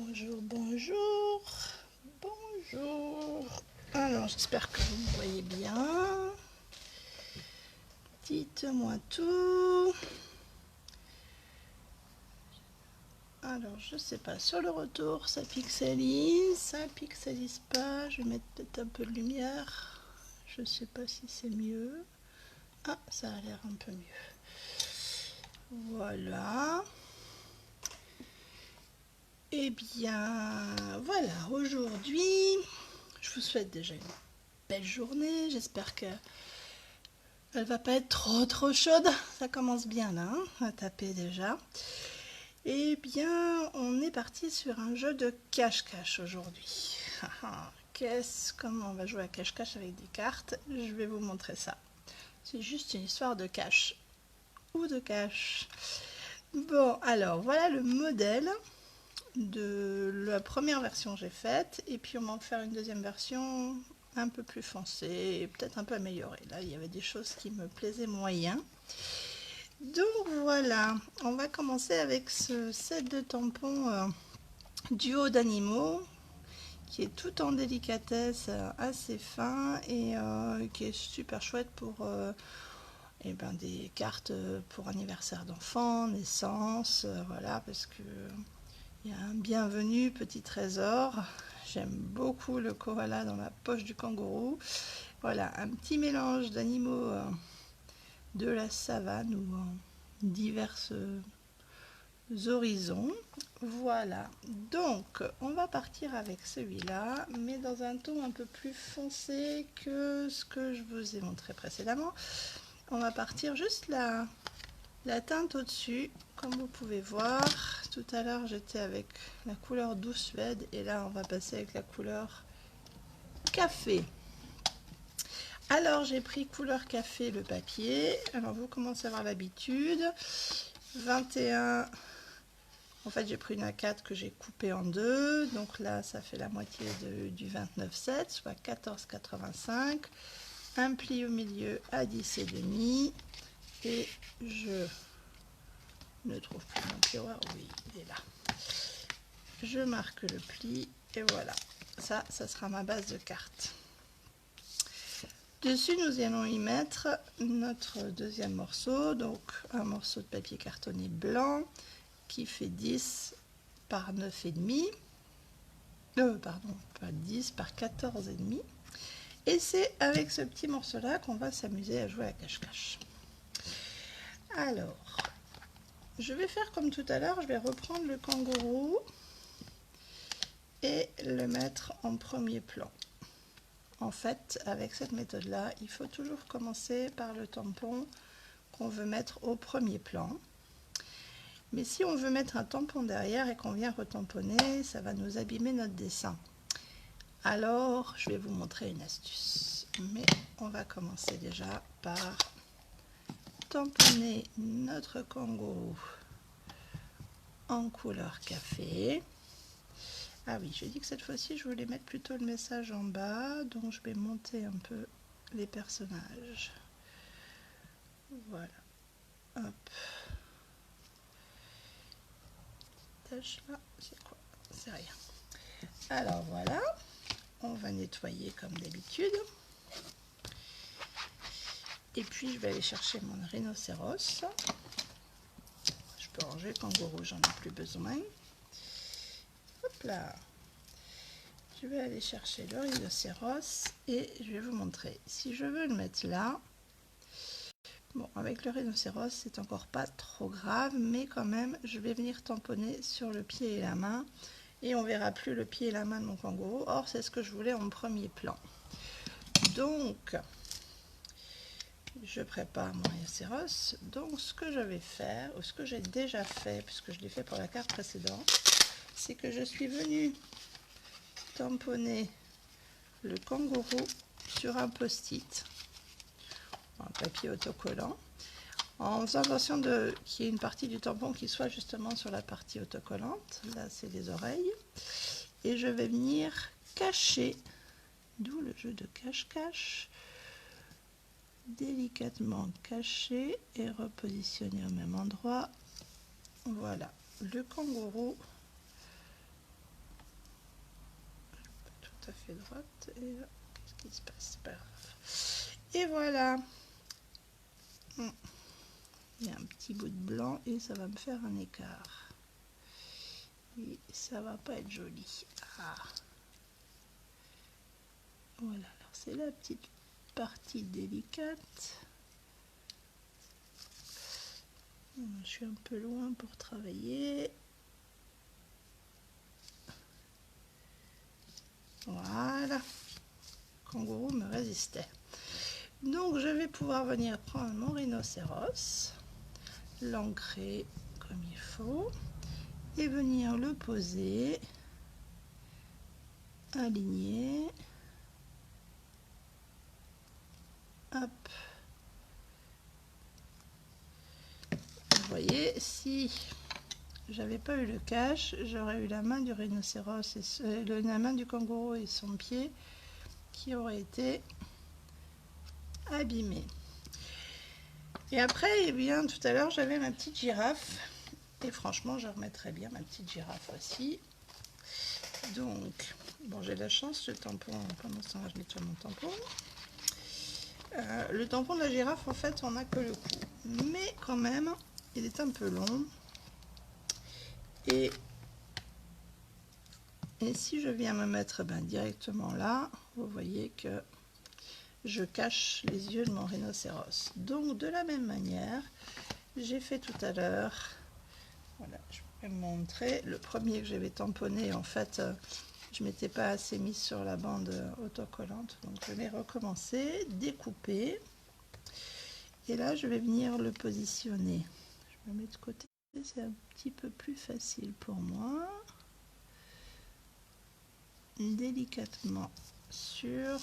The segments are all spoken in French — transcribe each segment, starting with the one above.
Bonjour, bonjour, bonjour. Alors, j'espère que vous me voyez bien. Dites-moi tout. Alors, je sais pas, sur le retour, ça pixelise pas. Je vais mettre peut-être un peu de lumière. Je sais pas si c'est mieux. Ah, ça a l'air un peu mieux. Voilà. Eh bien, voilà, aujourd'hui, je vous souhaite déjà une belle journée. J'espère que elle va pas être trop chaude. Ça commence bien là, à taper déjà. Eh bien, on est parti sur un jeu de cache-cache aujourd'hui. Comment on va jouer à cache-cache avec des cartes? Je vais vous montrer ça. C'est juste une histoire de cache ou de cache. Bon, alors voilà le modèle de la première version que j'ai faite, et puis on va en faire une deuxième version un peu plus foncée et peut-être un peu améliorée. Là, il y avait des choses qui me plaisaient moyen. Donc voilà, on va commencer avec ce set de tampons duo d'animaux qui est tout en délicatesse, assez fin et qui est super chouette pour des cartes pour anniversaire d'enfants, naissance, voilà, parce que il y a un bienvenu petit trésor. J'aime beaucoup le koala dans la poche du kangourou. Voilà, un petit mélange d'animaux de la savane ou en divers horizons. Voilà, donc on va partir avec celui-là, mais dans un ton un peu plus foncé que ce que je vous ai montré précédemment. On va partir juste la teinte au-dessus, comme vous pouvez voir. Tout à l'heure j'étais avec la couleur douce suède et là on va passer avec la couleur café. Alors j'ai pris couleur café le papier. Alors vous commencez à avoir l'habitude. 21. En fait j'ai pris une A4 que j'ai coupée en deux. Donc là ça fait la moitié du 29,7, soit 14,85. Un pli au milieu à 10,5. Et je ne trouve plus mon tiroir. Oui, il est là. Je marque le pli et voilà. Ça sera ma base de carte. Dessus, nous allons y mettre notre deuxième morceau, donc un morceau de papier cartonné blanc qui fait 10 par 9,5. Pardon, pas 10 par 14,5. Et c'est avec ce petit morceau-là qu'on va s'amuser à jouer à cache-cache. Alors, je vais faire comme tout à l'heure, je vais reprendre le kangourou et le mettre en premier plan. En fait, avec cette méthode-là, il faut toujours commencer par le tampon qu'on veut mettre au premier plan. Mais si on veut mettre un tampon derrière et qu'on vient retamponner, ça va nous abîmer notre dessin. Alors, je vais vous montrer une astuce. Mais on va commencer déjà par tamponner notre kangourou en couleur café. Ah oui, j'ai dit que cette fois-ci, je voulais mettre plutôt le message en bas, donc je vais monter un peu les personnages. Voilà. Hop. Tâche là, c'est quoi? C'est rien. Alors voilà, on va nettoyer comme d'habitude. Et puis je vais aller chercher mon rhinocéros. Je peux ranger le kangourou, j'en ai plus besoin. Hop là. Je vais aller chercher le rhinocéros et je vais vous montrer. Si je veux le mettre là, bon, avec le rhinocéros, c'est encore pas trop grave, mais quand même, je vais venir tamponner sur le pied et la main et on verra plus le pied et la main de mon kangourou. Or, c'est ce que je voulais en premier plan. Donc, je prépare mon rhinocéros. Donc, ce que je vais faire, ou ce que j'ai déjà fait, puisque je l'ai fait pour la carte précédente, c'est que je suis venue tamponner le kangourou sur un post-it, un papier autocollant, en faisant attention qu'il y ait une partie du tampon qui soit justement sur la partie autocollante. Là, c'est les oreilles. Et je vais venir cacher, d'où le jeu de cache-cache, délicatement cacher et repositionner au même endroit. Voilà, le kangourou à fait droite. Et là, qu'est-ce qui se passe? C'est pas grave. Et voilà. Il y a un petit bout de blanc et ça va me faire un écart. Et ça va pas être joli. Ah. Voilà, alors c'est la petite partie délicate. Je suis un peu loin pour travailler. Voilà. Le kangourou me résistait. Donc je vais pouvoir venir prendre mon rhinocéros, l'ancrer comme il faut et venir le poser, aligner. Hop. Vous voyez, si j'avais pas eu le cache, j'aurais eu la main du rhinocéros et la main du kangourou et son pied qui aurait été abîmé. Et après, eh bien, tout à l'heure, j'avais ma petite girafe. Et franchement, je remettrais bien ma petite girafe aussi. Donc, bon, j'ai de la chance, le tampon, pendant ce temps-là, je nettoie mon tampon. Le tampon de la girafe, en fait, on n'a que le cou. Mais quand même, il est un peu long. Et si je viens me mettre directement là, vous voyez que je cache les yeux de mon rhinocéros. Donc, de la même manière, j'ai fait tout à l'heure. Voilà, je vais me montrer. Le premier que j'avais tamponné, en fait, je ne m'étais pas assez mise sur la bande autocollante. Donc, je vais recommencer, découper. Et là, je vais venir le positionner. Je me mets de côté, c'est un petit peu plus facile pour moi. Délicatement sur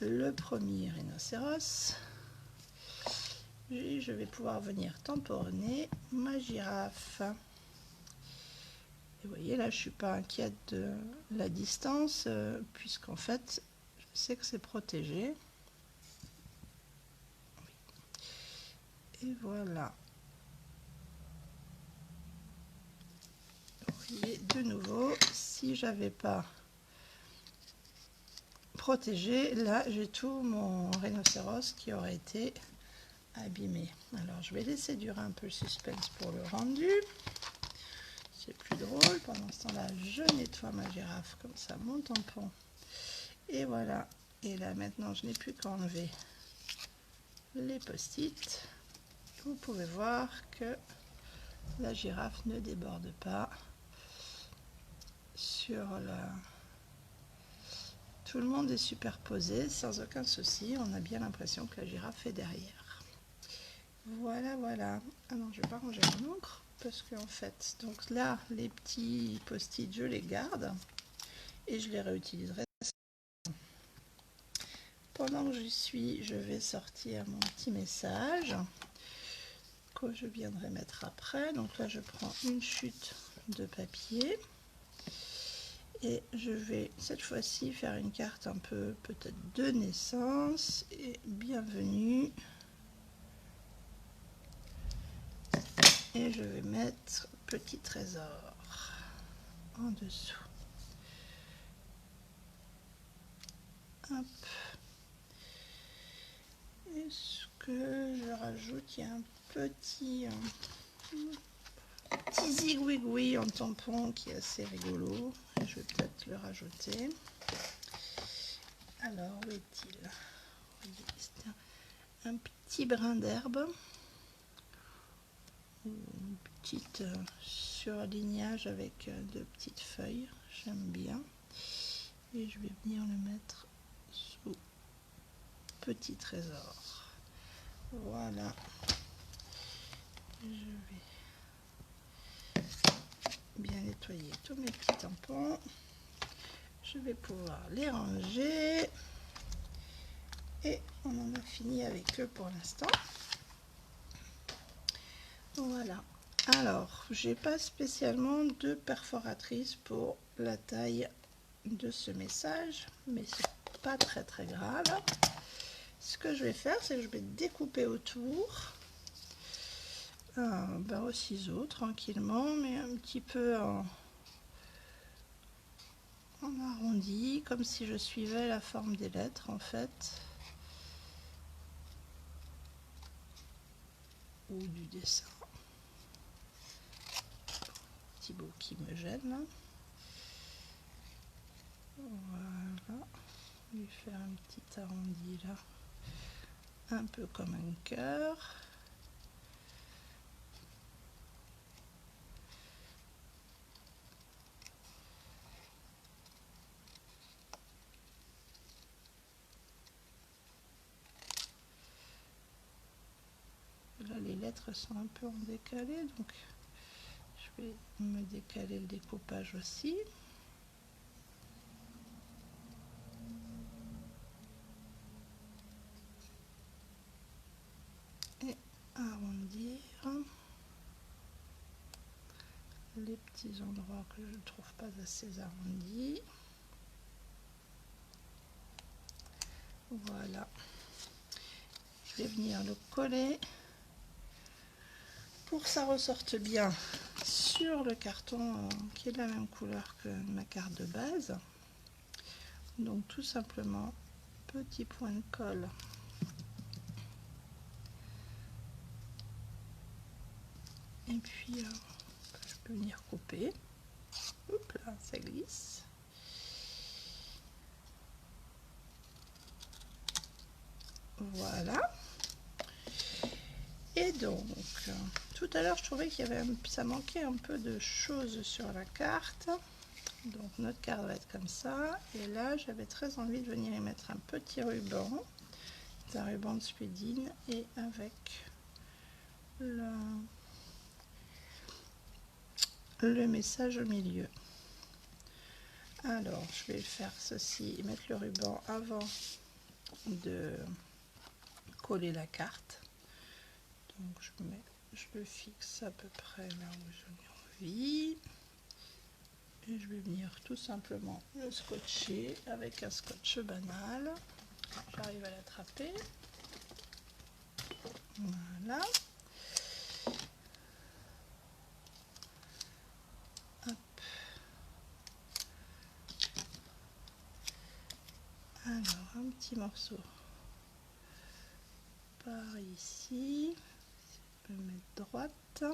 le premier rhinocéros. Et je vais pouvoir venir tamponner ma girafe. Et vous voyez, là, je ne suis pas inquiète de la distance, puisqu'en fait, je sais que c'est protégé. Et voilà. Vous voyez, de nouveau, si j'avais pas protégé, là, j'ai tout mon rhinocéros qui aurait été abîmé. Alors, je vais laisser durer un peu le suspense pour le rendu. C'est plus drôle. Pendant ce temps-là, je nettoie ma girafe comme ça, mon tampon. Et voilà. Et là, maintenant, je n'ai plus qu'à enlever les post-it. Vous pouvez voir que la girafe ne déborde pas sur la... Tout le monde est superposé sans aucun souci. On a bien l'impression que la girafe est derrière. Voilà, voilà. Alors, je vais pas ranger mon encre parce qu'en fait, donc là, les petits post-it, je les garde et je les réutiliserai. Pendant que j'y suis, je vais sortir mon petit message que je viendrai mettre après. Donc là, je prends une chute de papier et je vais cette fois-ci faire une carte un peu peut-être de naissance et bienvenue. Et je vais mettre petit trésor en dessous. Hop. Et ce que je rajoute, il y a un petit zigouigoui en tampon qui est assez rigolo. Et je vais peut-être le rajouter. Alors, où est-il? C'est un petit brin d'herbe. Une petite surlignage avec de petites feuilles. J'aime bien. Et je vais venir le mettre sous petit trésor. Voilà. Je vais bien nettoyer tous mes petits tampons. Je vais pouvoir les ranger. Et on en a fini avec eux pour l'instant. Voilà. Alors, j'ai pas spécialement de perforatrice pour la taille de ce message, mais c'est pas très grave. Ce que je vais faire, c'est que je vais découper autour au ciseau tranquillement, mais un petit peu en arrondi, comme si je suivais la forme des lettres en fait, ou du dessin. Petit bout qui me gêne là. Voilà, lui faire un petit arrondi là, un peu comme un cœur. Là, les lettres sont un peu en décalé, donc je vais me décaler le découpage aussi. Et arrondir les petits endroits que je ne trouve pas assez arrondis. Voilà. Je vais venir le coller pour que ça ressorte bien sur le carton qui est de la même couleur que ma carte de base. Donc tout simplement, petit point de colle. Et puis je peux venir couper. Hop là, ça glisse. Voilà. Et donc, tout à l'heure, je trouvais qu'il y avait ça manquait un peu de choses sur la carte. Donc, notre carte va être comme ça. Et là, j'avais très envie de venir y mettre un petit ruban. C'est un ruban de Suédine et avec le message au milieu. Alors, je vais faire ceci et mettre le ruban avant de coller la carte. Donc je le fixe à peu près là où j'en ai envie. Et je vais venir tout simplement le scotcher avec un scotch banal. J'arrive à l'attraper. Voilà. Hop. Alors, un petit morceau par ici. Je peux mettre droite.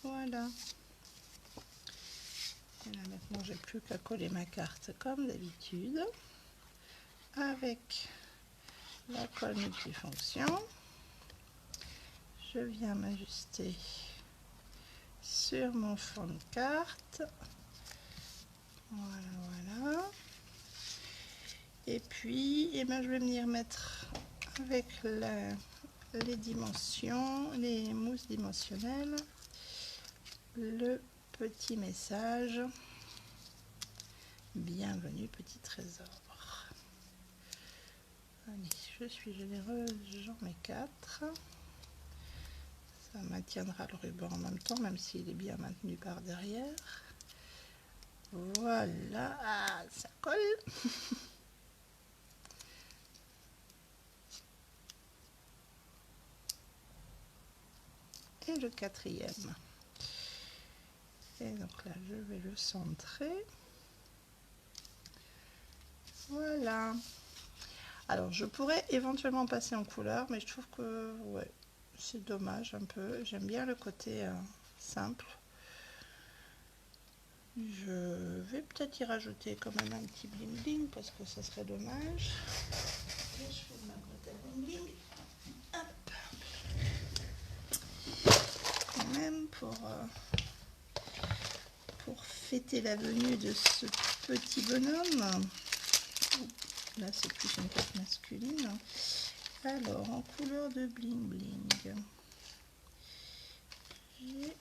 Voilà. Et là maintenant j'ai plus qu'à coller ma carte comme d'habitude avec la colle multifonction. Je viens m'ajuster sur mon fond de carte. Voilà. Et puis je vais venir mettre avec les dimensions, les mousses dimensionnelles, le petit message. Bienvenue petit trésor. Allez, je suis généreuse, j'en mets 4. Ça maintiendra le ruban en même temps, même s'il est bien maintenu par derrière. Voilà, ah, ça colle. Et le 4e. Et donc là, je vais le centrer. Voilà. Alors, je pourrais éventuellement passer en couleur, mais je trouve que ouais, c'est dommage un peu. J'aime bien le côté simple. Je vais peut-être y rajouter quand même un petit bling bling parce que ça serait dommage. Et je fais ma bretelle bling bling. Hop. Quand même pour fêter la venue de ce petit bonhomme. Là, c'est plus une carte masculine. Alors, en couleur de bling bling, j'ai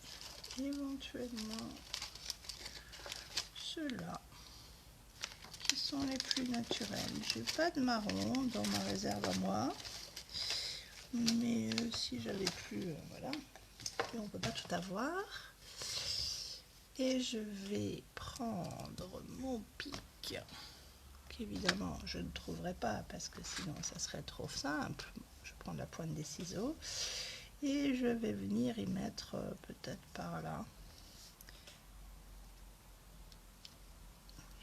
éventuellement ceux-là qui sont les plus naturels. J'ai pas de marron dans ma réserve à moi, mais si j'avais plus, voilà. Et on peut pas tout avoir. Et je vais prendre mon pic, qu'évidemment je ne trouverai pas parce que sinon ça serait trop simple. Je prends la pointe des ciseaux et je vais venir y mettre peut-être par là.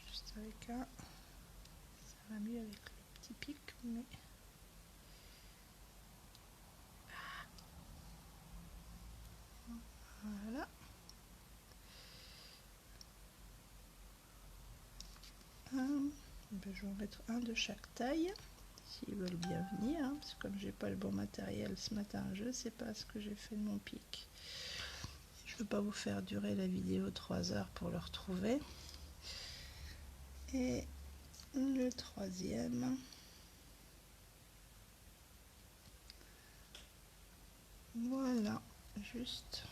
Juste avec un... Ça va mieux avec le petit pic, mais... Voilà. Je vais en mettre un de chaque taille, s'ils veulent bien venir, hein, parce que comme j'ai pas le bon matériel ce matin, je ne sais pas ce que j'ai fait de mon pic. Je ne veux pas vous faire durer la vidéo 3 heures pour le retrouver. Et le troisième, voilà, juste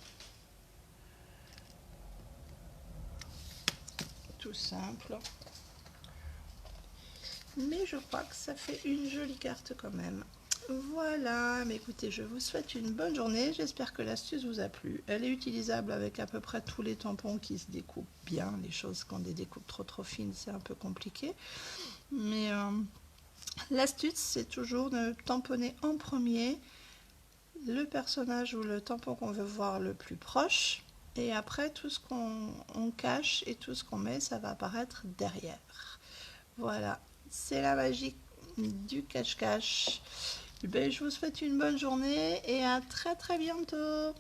tout simple. Mais je crois que ça fait une jolie carte quand même. Voilà, mais écoutez, je vous souhaite une bonne journée. J'espère que l'astuce vous a plu. Elle est utilisable avec à peu près tous les tampons qui se découpent bien. Les choses qui ont des découpes trop fines, c'est un peu compliqué. Mais l'astuce, c'est toujours de tamponner en premier le personnage ou le tampon qu'on veut voir le plus proche. Et après, tout ce qu'on cache et tout ce qu'on met, ça va apparaître derrière. Voilà, c'est la magie du cache-cache. Ben, je vous souhaite une bonne journée et à très bientôt.